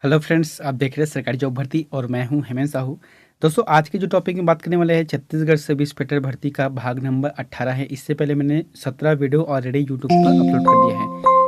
Hello friends, आप देख रहे हैं सरकारी जॉब भर्ती और मैं हूं हेमंत साहू। दोस्तों, आज की जो टॉपिक में बात करने वाले हैं छत्तीसगढ़ सब इंस्पेक्टर भर्ती का भाग नंबर 18 है। इससे पहले मैंने 17 वीडियो ऑलरेडी यूट्यूब पर अपलोड कर दिया है।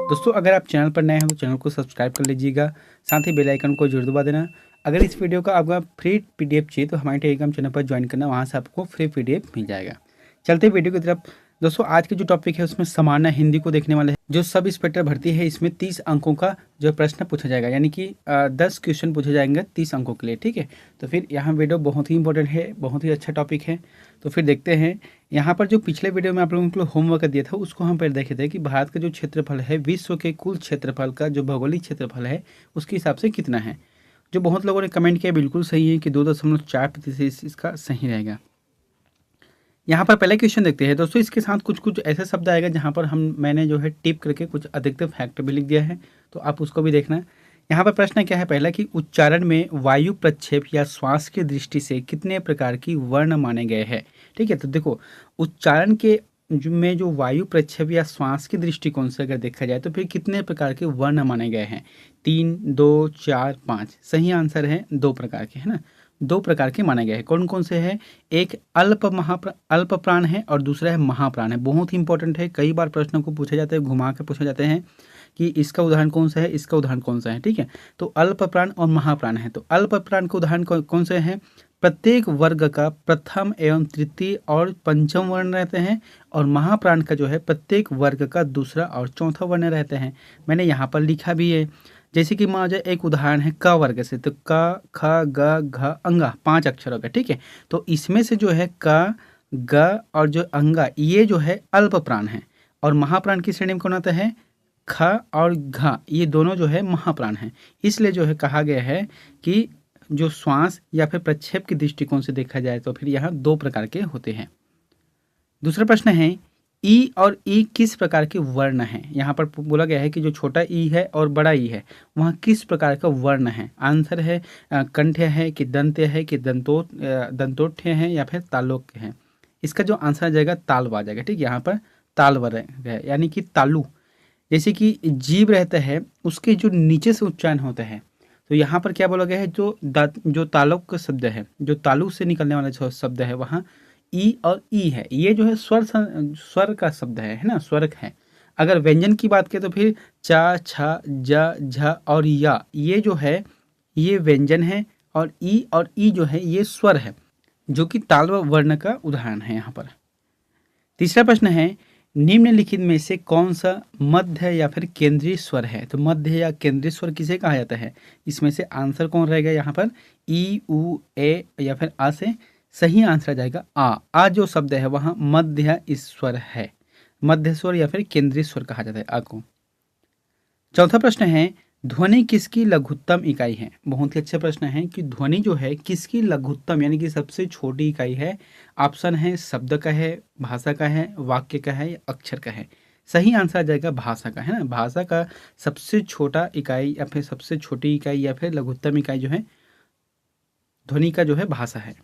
दोस्तों, अगर आप चैनल पर नए हैं तो चैनल को सब्सक्राइब कर लीजिएगा, साथ ही बेल आइकन को जरूर दबा देना। अगर इस वीडियो का आपका फ्री पीडीएफ चाहिए तो हमारे टेलीग्राम चैनल पर ज्वाइन करना, वहाँ से आपको फ्री पीडीएफ मिल जाएगा। चलते वीडियो की तरफ। दोस्तों, आज की जो टॉपिक है उसमें सामान्य हिंदी को देखने वाले हैं। जो सब इंस्पेक्टर भर्ती है इसमें 30 अंकों का जो प्रश्न पूछा जाएगा, यानी कि 10 क्वेश्चन पूछे जाएंगे 30 अंकों के लिए। ठीक है, तो फिर यहाँ वीडियो बहुत ही इंपॉर्टेंट है, बहुत ही अच्छा टॉपिक है। तो फिर देखते हैं। यहाँ पर जो पिछले वीडियो में आप लोगों को होमवर्क दिया था उसको हम पहले देखे थे कि भारत का जो क्षेत्रफल है, विश्व के कुल क्षेत्रफल का जो भौगोलिक क्षेत्रफल है उसके हिसाब से कितना है। जो बहुत लोगों ने कमेंट किया बिल्कुल सही है कि 2.4% इसका सही रहेगा। यहाँ पर पहले क्वेश्चन देखते हैं। दोस्तों, इसके साथ कुछ कुछ ऐसे शब्द आएगा जहाँ पर मैंने जो है टिप करके कुछ अधिकतर फैक्ट भी लिख दिया है, तो आप उसको भी देखना। यहाँ पर प्रश्न क्या है पहला कि उच्चारण में वायु प्रक्षेप या श्वास की दृष्टि से कितने प्रकार की वर्ण माने गए हैं। ठीक है, तो देखो उच्चारण के में जो वायु प्रक्षेप या श्वास के दृष्टिकोण से अगर देखा जाए तो फिर कितने प्रकार के वर्ण माने गए हैं। 3, 2, 4, 5। सही आंसर है 2 प्रकार के, है ना। 2 प्रकार के माने गए हैं। कौन कौन से हैं? एक अल्प प्राण है और दूसरा है महाप्राण है। बहुत ही इंपॉर्टेंट है, कई बार प्रश्नों को पूछे जाते हैं, घुमा के पूछे जाते हैं कि इसका उदाहरण कौन सा है, इसका उदाहरण कौन सा है। ठीक है, तो अल्प प्राण और महाप्राण है। तो अल्प प्राण के उदाहरण कौन से हैं? प्रत्येक वर्ग का प्रथम एवं तृतीय और पंचम वर्ण रहते हैं, और महाप्राण का जो है प्रत्येक वर्ग का दूसरा और चौथा वर्ण रहते हैं। मैंने यहाँ पर लिखा भी है। जैसे कि मान लीजिए एक उदाहरण है क वर्ग से, तो क, ख, ग, घ, अंगा 5 अक्षरों का। ठीक है, तो इसमें से जो है क, ग और जो अंगा ये जो है अल्प प्राण है, और महाप्राण की श्रेणी में कौन आता है? ख और घ, ये दोनों जो है महाप्राण हैं। इसलिए जो है कहा गया है कि जो श्वास या फिर प्रक्षेप के दृष्टिकोण से देखा जाए तो फिर यहाँ 2 प्रकार के होते हैं। दूसरा प्रश्न है ई और ई किस प्रकार के वर्ण हैं। यहाँ पर बोला गया है कि जो छोटा ई है और बड़ा ई है वहाँ किस प्रकार का वर्ण है। आंसर है कंठ्य है कि दंत्य है कि दंतोठ्य है या फिर तालोक्य है। इसका जो आंसर आ जाएगा तालव आ जाएगा। ठीक, यहाँ पर ताल वर्ग है, यानी कि तालु। जैसे कि जीव रहता है उसके जो नीचे से उच्चारण होता है, तो यहाँ पर क्या बोला गया है जो तालुक शब्द है, जो तालु से निकलने वाला जो शब्द है वहाँ ई और ई है। ये जो है स्वर का शब्द है ना, स्वर है। अगर व्यंजन की बात करें तो फिर चा, छ, ज, झ और या ये जो है ये व्यंजन है, और ई जो है ये स्वर है, जो कि ताल वर्ण का उदाहरण है यहाँ पर। तीसरा प्रश्न है निम्नलिखित में से कौन सा मध्य या फिर केंद्रीय स्वर है। तो मध्य या केंद्रीय स्वर किसे कहा जाता है? इसमें से आंसर कौन रहेगा यहाँ पर? ई, उ, ए या फिर आ से? सही आंसर आ जाएगा आ जो शब्द है वहाँ मध्य स्वर है, मध्य स्वर या फिर केंद्रीय स्वर कहा जाता है आ को। चौथा प्रश्न है ध्वनि किसकी लघुत्तम इकाई है। बहुत ही अच्छा प्रश्न है कि ध्वनि जो है किसकी लघुत्तम यानी कि सबसे छोटी इकाई है। ऑप्शन है शब्द का है, भाषा का है, वाक्य का है या अक्षर का है। सही आंसर आ जाएगा भाषा का, है ना। भाषा का सबसे छोटा इकाई या फिर सबसे छोटी इकाई या फिर लघुत्तम इकाई जो है ध्वनि का जो है भाषा है।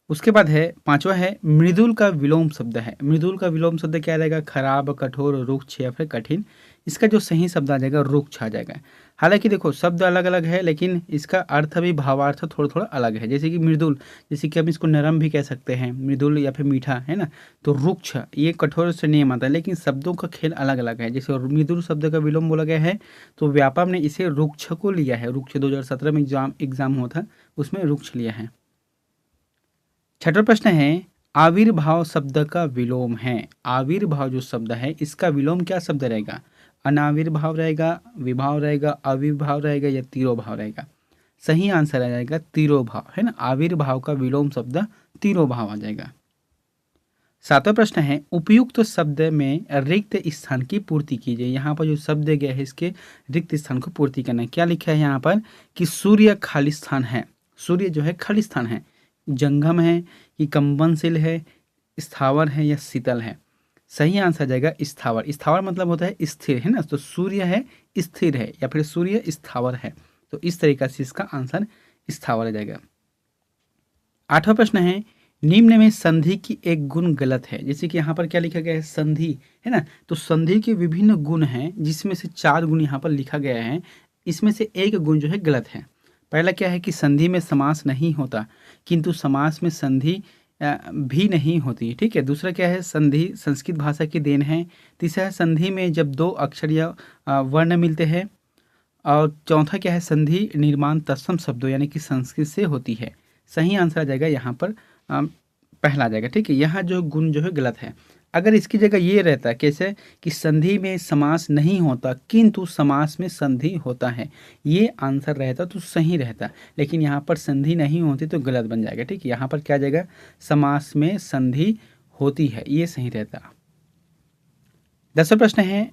उसके बाद है पांचवा है मृदुल का विलोम शब्द है। मृदुल का विलोम शब्द क्या रहेगा? खराब, कठोर, रुक्ष या फिर कठिन। इसका जो सही शब्द आ जाएगा रुक्ष आ जाएगा। हालांकि देखो शब्द अलग अलग है लेकिन इसका अर्थ भी भावार्थ थोड़ा थोड़ा अलग है। जैसे कि मृदुल, जैसे कि हम इसको नरम भी कह सकते हैं, मृदुल या फिर मीठा, है ना। तो रुक्ष ये कठोर से नहीं आता है, लेकिन शब्दों का खेल अलग अलग है। जैसे मृदुल शब्द का विलोम बोला गया है तो व्यापम ने इसे रुक्ष को लिया है। रुक्ष 2017 में एग्जाम हुआ था, उसमें रुक्ष लिया है। छठा प्रश्न है आविर्भाव शब्द का विलोम है। आविर्भाव जो शब्द है इसका विलोम क्या शब्द रहेगा? अनाविर्भाव रहेगा, विभाव रहेगा, अविर्भाव रहेगा या तिरोभाव रहेगा। सही आंसर आ जाएगा तिरोभाव, है ना। आविर्भाव का विलोम शब्द तिरोभाव आ जाएगा। सातवां प्रश्न है उपयुक्त शब्द में रिक्त स्थान की पूर्ति कीजिए। यहाँ पर जो शब्द गया है इसके रिक्त स्थान को पूर्ति करना है। क्या लिखा है यहाँ पर कि सूर्य खाली स्थान है। सूर्य जो है खाली स्थान है, जंगम है कि कंपनशील है, स्थावर है या शीतल है। सही आंसर आ जाएगा स्थावर। स्थावर मतलब होता है स्थिर, है ना। तो सूर्य है स्थिर है या फिर सूर्य स्थावर है, तो इस तरीका से इसका आंसर स्थावर आ जाएगा। आठवां प्रश्न है निम्न में संधि की एक गुण गलत है। जैसे कि यहाँ पर क्या लिखा गया है? संधि, है ना। तो संधि के विभिन्न गुण हैं जिसमें से 4 गुण यहाँ पर लिखा गया है। इसमें से एक गुण जो है गलत है। पहला क्या है कि संधि में समास नहीं होता, किंतु समास में संधि भी नहीं होती। ठीक है। दूसरा क्या है, संधि संस्कृत भाषा की देन है। तीसरा है संधि में जब दो अक्षर या वर्ण मिलते हैं। और चौथा क्या है, संधि निर्माण तत्सम शब्दों यानी कि संस्कृत से होती है। सही आंसर आ जाएगा यहाँ पर पहला आ जाएगा। ठीक है। यहाँ जो गुण जो है गलत है। अगर इसकी जगह ये रहता कैसे कि संधि में समास नहीं होता किंतु समास में संधि होता है, ये आंसर रहता तो सही रहता। लेकिन यहाँ पर संधि नहीं होती तो गलत बन जाएगा। ठीक है। यहाँ पर क्या आ जाएगा, समास में संधि होती है, ये सही रहता। 10वां प्रश्न है।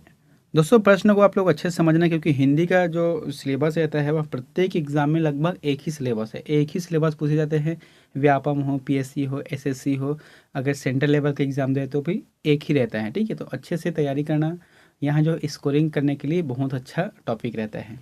दोस्तों प्रश्न को आप लोग अच्छे से समझना, क्योंकि हिंदी का जो सिलेबस रहता है वह प्रत्येक एग्जाम में लगभग एक ही सिलेबस है, एक ही सिलेबस पूछे जाते हैं। व्यापम हो, पीएससी हो, एसएससी हो, अगर सेंट्रल लेवल का एग्जाम दे तो भी एक ही रहता है। ठीक है। तो अच्छे से तैयारी करना, यहाँ जो स्कोरिंग करने के लिए बहुत अच्छा टॉपिक रहता है।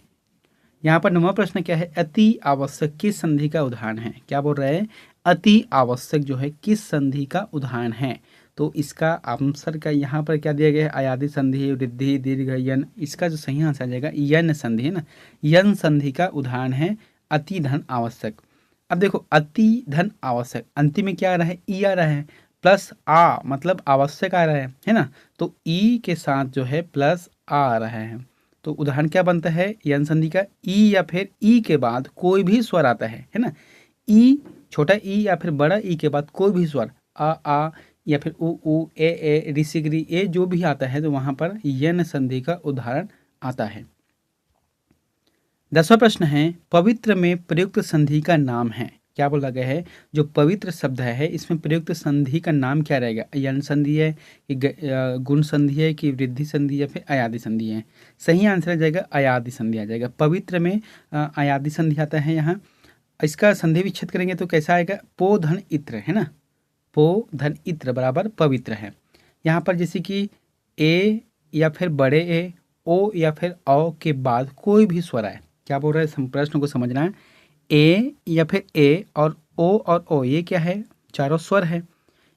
यहाँ पर 9वां प्रश्न क्या है, अति आवश्यक किस संधि का उदाहरण है। क्या बोल रहे हैं, अति आवश्यक जो है किस संधि का उदाहरण है। तो इसका आंसर का यहाँ पर क्या दिया गया है, अयादि संधि, वृद्धि, दीर्घ, यन। इसका जो सही आंसर आ जाएगा यन संधि है ना, यन संधि का उदाहरण है अति धन आवश्यक। अब देखो अति धन आवश्यक, अंतिम में क्या आ रहा है, ई आ रहा है, प्लस आ मतलब आवश्यक आ रहा है ना। तो ई के साथ जो है प्लस आ रहा है, तो उदाहरण क्या बनता है यन संधि का, ई या फिर ई के बाद कोई भी स्वर आता है ना। ई, छोटा ई या फिर बड़ा ई के बाद कोई भी स्वर, आ या फिर उ ए ऋषिगरी, ए जो भी आता है तो वहां पर यन संधि का उदाहरण आता है। 10वां प्रश्न है, पवित्र में प्रयुक्त संधि का नाम है। क्या बोला गया है, जो पवित्र शब्द है इसमें प्रयुक्त संधि का नाम क्या रहेगा, यन संधि है कि गुण संधि है कि वृद्धि संधि या फिर अयादि संधि है। सही आंसर आ जाएगा अयादि संधि आ जाएगा। पवित्र में अयादि संधि आता है। यहाँ इसका संधि विच्छेद करेंगे तो कैसा आएगा, पो धन इत्र है ना, पो धन इत्र बराबर पवित्र है। यहाँ पर जैसे कि ए या फिर बड़े ए, ओ या फिर औ के बाद कोई भी स्वर आए, क्या बोल रहा है प्रश्न को समझना है, ए या फिर ए और ओ ये क्या है, चारों स्वर है।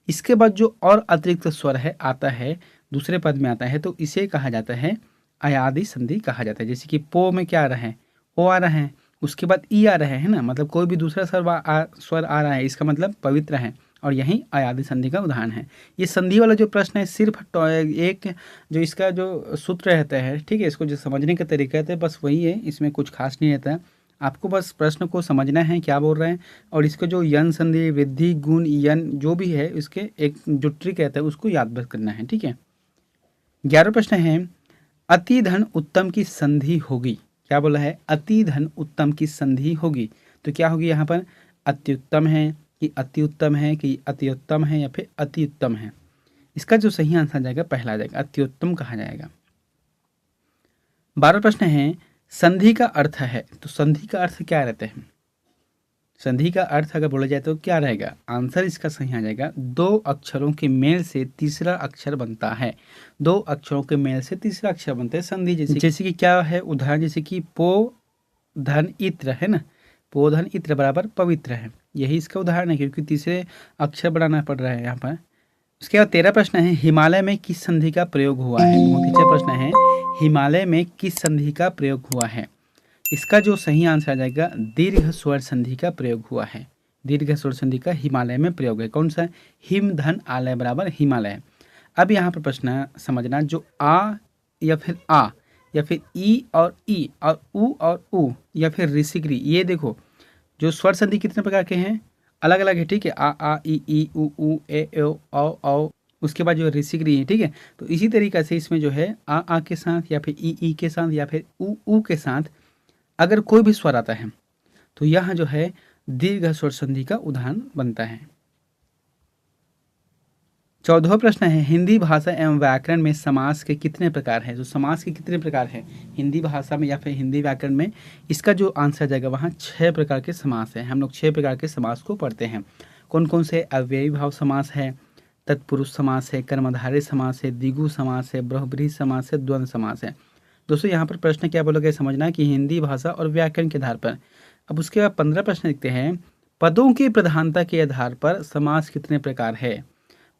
इसके बाद जो और अतिरिक्त स्वर है आता है दूसरे पद में आता है तो इसे कहा जाता है अयादि संधि कहा जाता है। जैसे कि पो में क्या आ रहा है, ओ आ रहा है, उसके बाद ई आ रहा है ना, मतलब कोई भी दूसरा स्वर आ रहा है, इसका मतलब पवित्र है, और यही अयादि संधि का उदाहरण है। ये संधि वाला जो प्रश्न है सिर्फ एक जो इसका जो सूत्र रहता है, ठीक है, इसको जो समझने का तरीका रहता है बस वही है, इसमें कुछ खास नहीं रहता है। आपको बस प्रश्न को समझना है क्या बोल रहे हैं, और इसको जो यन संधि, वृद्धि, गुण, यन जो भी है इसके एक जो ट्रिक रहता है उसको याद करना है। ठीक है। 11वां प्रश्न है, अति धन उत्तम की संधि होगी। क्या बोला है, अति धन उत्तम की संधि होगी, तो क्या होगी यहाँ पर, अत्युत्तम है कि अति उत्तम है कि अति उत्तम है या फिर अति उत्तम है। इसका जो सही आंसर आ जाएगा पहला आ जाएगा, अति उत्तम कहा जाएगा। 12वां प्रश्न है, संधि का अर्थ है, तो संधि का अर्थ क्या रहता है, संधि का अर्थ अगर बोला जाए तो क्या रहेगा, आंसर इसका सही आ जाएगा, दो अक्षरों के मेल से तीसरा अक्षर बनता है। दो अक्षरों के मेल से तीसरा अक्षर बनता है संधि। जैसे कि क्या है उदाहरण, जैसे कि पो धन इत्र है ना, पो धन इत्र बराबर पवित्र है, यही इसका उदाहरण है, क्योंकि तीसरे अक्षर बनाना पड़ रहा है यहाँ पर। उसके बाद 13वां प्रश्न है, हिमालय में किस संधि का प्रयोग हुआ है। बहुत ही अच्छा प्रश्न है, हिमालय में किस संधि का प्रयोग हुआ है। इसका जो सही आंसर आ जाएगा, दीर्घ स्वर संधि का प्रयोग हुआ है। दीर्घ स्वर संधि का हिमालय में प्रयोग है। कौन सा, हिम धन आलय बराबर हिमालय। अब यहाँ पर प्रश्न समझना, जो आ या फिर ई और उ और उ या फिर ऋषिक्री, ये देखो जो स्वर संधि कितने प्रकार के हैं, अलग अलग है। ठीक है, आ ई उ ए औ, उसके बाद जो ऋषिक्री है। ठीक है, तो इसी तरीके से इसमें जो है आ के साथ या फिर ई के साथ या फिर उ के साथ अगर कोई भी स्वर आता है तो यह जो है दीर्घ स्वर संधि का उदाहरण बनता है। 14वां प्रश्न है, हिंदी भाषा एवं व्याकरण में समास के कितने प्रकार हैं। तो समास के कितने प्रकार हैं हिंदी भाषा में या फिर हिंदी व्याकरण में, इसका जो आंसर आ जाएगा वहाँ 6 प्रकार के समास हैं। हम लोग 6 प्रकार के समास को पढ़ते हैं। कौन कौन से, अव्ययी भाव समास है, तत्पुरुष समास है, कर्मधारय समास है, द्विगु समास है, बहुब्रीहि समास है, द्वंद्व समास है। दोस्तों यहाँ पर प्रश्न क्या बोला गया समझना कि हिंदी भाषा और व्याकरण के आधार पर। अब उसके बाद 15 प्रश्न लिखते हैं, पदों की प्रधानता के आधार पर समास कितने प्रकार है।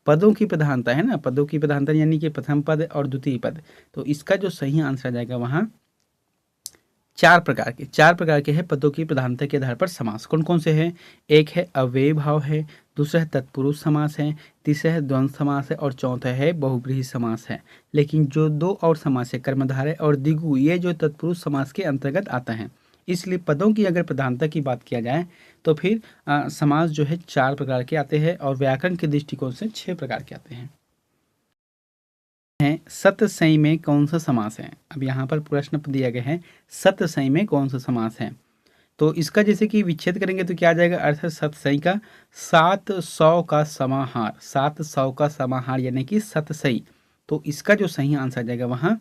पदों की प्रधानता है ना, पदों की प्रधानता यानी कि प्रथम पद और द्वितीय पद, तो इसका जो सही आंसर आ जाएगा वहाँ चार प्रकार के हैं पदों की प्रधानता के आधार पर समास। कौन कौन से हैं? एक है अव्ययी भाव है, दूसरा है तत्पुरुष समास है, तीसरा है द्वंद्व समास है और चौथा है बहुब्रीहि समास है। लेकिन जो दो और समास है कर्मधारय और द्विगु, ये जो तत्पुरुष समास के अंतर्गत आता है। इसलिए पदों की अगर प्रधानता की बात किया जाए तो फिर समास जो है 4 प्रकार के आते हैं और व्याकरण के दृष्टिकोण से 6 प्रकार के आते हैं। सतसई में कौन सा समास है? अब यहाँ पर प्रश्न दिया गया है सतसई में कौन सा समास है। तो इसका जैसे कि विच्छेद करेंगे तो क्या आ जाएगा? अर्थ सतसई का 700 का समाहार, 700 का समाहार यानी कि सतसई। तो इसका जो सही आंसर आ जाएगा वहाँ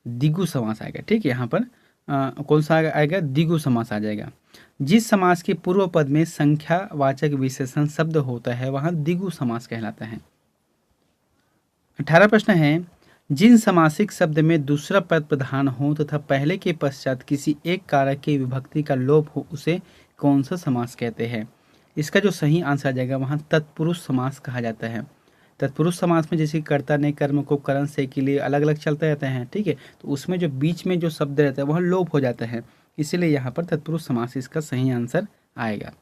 द्विगु समास आएगा। ठीक है, यहाँ पर कौन सा आएगा? द्विगु समास आ जाएगा। जिस समास के पूर्व पद में संख्यावाचक विशेषण शब्द होता है वहाँ द्विगु समास कहलाता है। 18 प्रश्न है, जिन समासिक शब्द में दूसरा पद प्रधान हो तथा पहले के पश्चात किसी एक कारक की विभक्ति का लोप हो उसे कौन सा समास कहते हैं? इसका जो सही आंसर आ जाएगा वहाँ तत्पुरुष समास कहा जाता है। तत्पुरुष समास में जैसे कर्ता ने कर्म को करण से के लिए अलग अलग चलते रहते हैं, ठीक है, तो उसमें जो बीच में जो शब्द रहता है वह लोप हो जाता है, इसीलिए यहाँ पर तत्पुरुष समास इसका सही आंसर आएगा।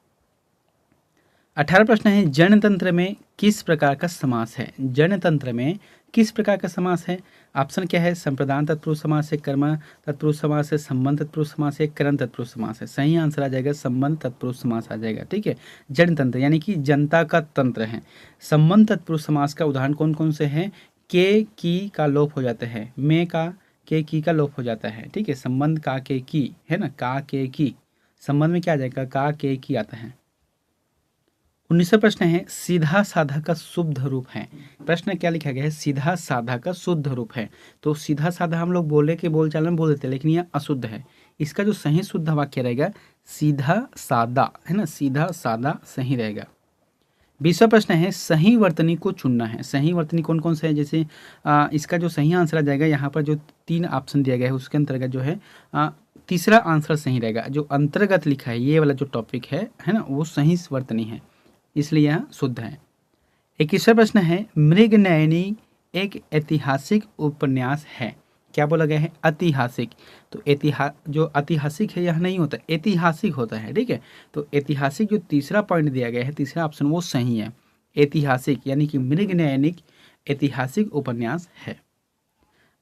18 प्रश्न है, जनतंत्र में किस प्रकार का समास है? जनतंत्र में किस प्रकार का समास है? ऑप्शन क्या है? संप्रदान तत्पुरुष समास है, कर्म तत्पुरुष समास है, संबंध तत्पुरुष समास है, करण तत्पुरुष समास है। सही आंसर आ जाएगा संबंध तत्पुरुष समास आ जाएगा। ठीक है, जनतंत्र यानी कि जनता का तंत्र है। संबंध तत्पुरुष समास का उदाहरण कौन कौन से हैं? के की का लोप हो जाता है, में का के की का लोप हो जाता है। ठीक है, संबंध का के की है ना, का के की, संबंध में क्या आ जाएगा? का के की आता है। 19वां प्रश्न है, सीधा साधा का शुद्ध रूप है। प्रश्न क्या लिखा गया है? सीधा साधा का शुद्ध रूप है। तो सीधा साधा हम लोग बोले के बोलचाल में बोल देते हैं, लेकिन यह अशुद्ध है। इसका जो सही शुद्ध वाक्य रहेगा सीधा सादा, है ना, सीधा सादा सही रहेगा। 20वां प्रश्न है, सही वर्तनी को चुनना है। सही वर्तनी कौन कौन से है? जैसे इसका जो सही आंसर आ जाएगा, यहाँ पर जो 3 ऑप्शन दिया गया है उसके अंतर्गत जो है तीसरा आंसर सही रहेगा। जो अंतर्गत लिखा है ये वाला जो टॉपिक है ना, वो सही वर्तनी है, इसलिए यह शुद्ध है। 21वां प्रश्न है, मृगनयनी एक ऐतिहासिक उपन्यास है। क्या बोला गया है? ऐतिहासिक। तो जो ऐतिहासिक है यह नहीं होता, ऐतिहासिक होता है। ठीक है, तो ऐतिहासिक जो तीसरा पॉइंट दिया गया है, तीसरा ऑप्शन, वो सही है। ऐतिहासिक यानी कि मृगनयनिक ऐतिहासिक उपन्यास है।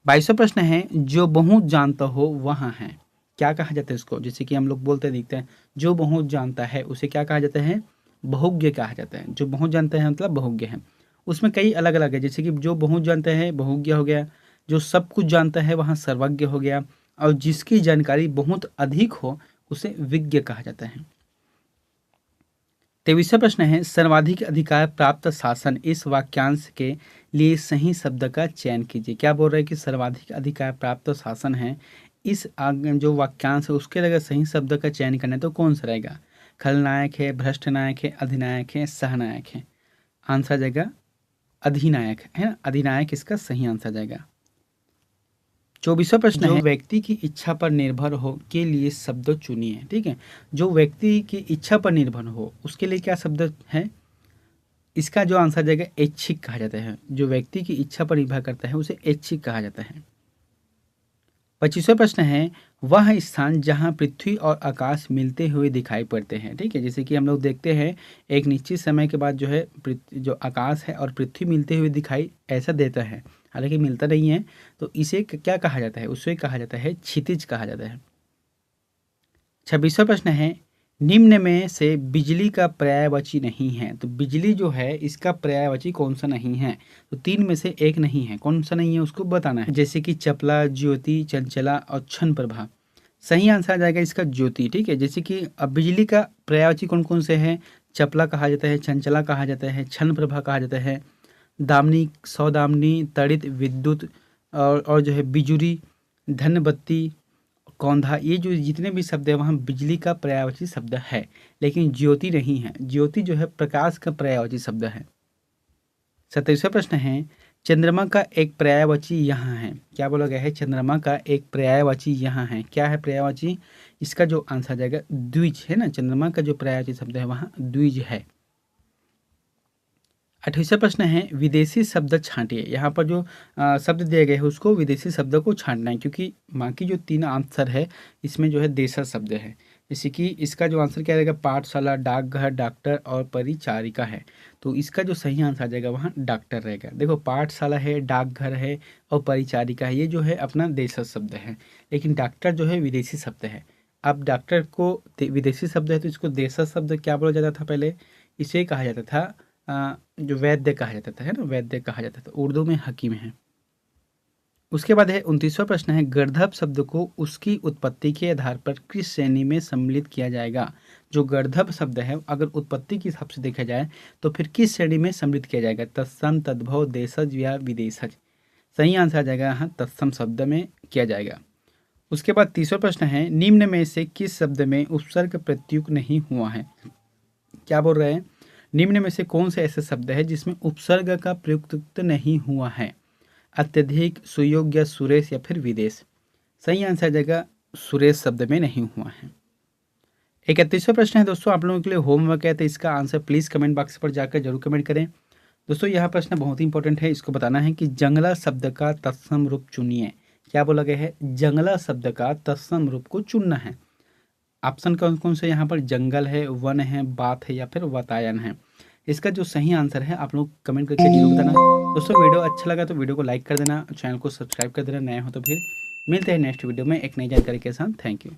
22वां प्रश्न है, जो बहुत जानता हो वहाँ है। क्या कहा जाता है इसको? जैसे कि हम लोग बोलते दिखते हैं, जो बहुत जानता है उसे क्या कहा जाता है? बहुज्ञ कहा जाता है। जो बहुत जानते हैं मतलब बहुज्ञ है। उसमें कई अलग अलग है, जैसे कि जो बहुत जानते हैं बहुज्ञ हो गया, जो सब कुछ जानता है वहाँ सर्वज्ञ हो गया, और जिसकी जानकारी बहुत अधिक हो उसे विज्ञ कहा जाता है। 23वां प्रश्न है, सर्वाधिक अधिकार प्राप्त शासन, इस वाक्यांश के लिए सही शब्द का चयन कीजिए। क्या बोल रहे हैं कि सर्वाधिक अधिकार प्राप्त शासन है, इस जो वाक्यांश है उसके अगर सही शब्द का चयन करना है तो कौन सा रहेगा? खलनायक है, भ्रष्ट नायक है, अधिनायक है, सहनायक है। आंसर आ जाएगा अधिनायक, है ना, अधिनायक इसका सही आंसर जाएगा। 24वां प्रश्न है, जो व्यक्ति की इच्छा पर निर्भर हो के लिए शब्द चुनिए। ठीक है, जो व्यक्ति की इच्छा पर निर्भर हो उसके लिए क्या शब्द है? इसका जो आंसर जाएगा ऐच्छिक कहा जाता है। जो व्यक्ति की इच्छा पर निर्भर करता है उसे ऐच्छिक कहा जाता है। 25वां प्रश्न है, वह स्थान जहां पृथ्वी और आकाश मिलते हुए दिखाई पड़ते हैं। ठीक है, जैसे कि हम लोग देखते हैं एक निश्चित समय के बाद जो है जो आकाश है और पृथ्वी मिलते हुए दिखाई ऐसा देता है, हालांकि मिलता नहीं है, तो इसे क्या कहा जाता है? उसे कहा जाता है क्षितिज कहा जाता है। 26वां प्रश्न है, निम्न में से बिजली का पर्यायवाची नहीं है। तो बिजली जो है इसका पर्यायवाची कौन सा नहीं है? तो 3 में से एक नहीं है। कौन सा नहीं है उसको बताना है, जैसे कि चपला, ज्योति, चंचला और क्षण प्रभा। सही आंसर आ जाएगा इसका ज्योति। ठीक है, जैसे कि अब बिजली का पर्यायवाची कौन कौन से हैं? चपला कहा जाता है, चंचला कहा जाता है, क्षण प्रभा कहा जाता है, दामिनी, सौदामिनी, तड़ित, विद्युत और जो है बिजुरी, धनबत्ती, कौंधा, ये जो जितने भी शब्द है वहाँ बिजली का पर्यायवाची शब्द है, लेकिन ज्योति नहीं है। ज्योति जो है प्रकाश का पर्यायवाची शब्द है। 27वां प्रश्न है, चंद्रमा का एक पर्यायवाची यहाँ है। क्या बोला गया है? चंद्रमा का एक पर्यायवाची यहाँ है। क्या है पर्यायवाची? इसका जो आंसर जाएगा द्विज, है ना। चंद्रमा का जो पर्यायवाची शब्द है वहाँ द्विज है। 28वां प्रश्न है विदेशी शब्द छांटिए। यहाँ पर जो शब्द दिए गए हैं उसको विदेशी शब्द को छांटना है, क्योंकि बाकी जो 3 आंसर है इसमें जो है देशज शब्द है। जैसे कि इसका जो आंसर क्या रहेगा, पाठशाला, डाकघर, डॉक्टर और परिचारिका है। तो इसका जो सही आंसर आ जाएगा वहाँ डॉक्टर रहेगा। देखो पाठशाला है, डाकघर है और परिचारिका है, ये जो है अपना देशज शब्द है, लेकिन डॉक्टर जो है विदेशी शब्द है। अब डॉक्टर को विदेशी शब्द है तो इसको देशज शब्द क्या बोला जाता था पहले, इसे कहा जाता था जो वैद्य कहा जाता था, है ना, वैद्य कहा जाता था, उर्दू में हकीम है। उसके बाद है 29वां प्रश्न है गर्दभ शब्द को उसकी उत्पत्ति के आधार पर किस श्रेणी में सम्मिलित किया जाएगा। जो गर्दभ शब्द है अगर उत्पत्ति के हिसाब से देखा जाए तो फिर किस श्रेणी में सम्मिलित किया जाएगा, तत्सम, तद्भव, देशज या विदेशज। सही आंसर आ जाएगा यहाँ तत्सम शब्द में किया जाएगा। उसके बाद 30वां प्रश्न है निम्न में से किस शब्द में उपसर्ग प्रत्युक्त नहीं हुआ है। क्या बोल रहे हैं, निम्न में से कौन से ऐसे शब्द है जिसमें उपसर्ग का प्रयुक्त नहीं हुआ है। अत्यधिक, सुयोग्य, सुरेश या फिर विदेश। सही आंसर आ जाएगा सुरेश शब्द में नहीं हुआ है। 31वां प्रश्न है दोस्तों, आप लोगों के लिए होमवर्क है, तो इसका आंसर प्लीज़ कमेंट बॉक्स पर जाकर जरूर कमेंट करें। दोस्तों यह प्रश्न बहुत ही इंपॉर्टेंट है, इसको बताना है कि जंगला शब्द का तत्सम रूप चुनिए। क्या बोला गया है, जंगला शब्द का तत्सम रूप को चुनना है। ऑप्शन कौन कौन से यहाँ पर, जंगल है, वन है, बात है या फिर वातायन है। इसका जो सही आंसर है आप लोग कमेंट करके जरूर बताना। दोस्तों वीडियो अच्छा लगा तो वीडियो को लाइक कर देना, चैनल को सब्सक्राइब कर देना, नए हो तो फिर मिलते हैं नेक्स्ट वीडियो में एक नई जानकारी के साथ। Thank you.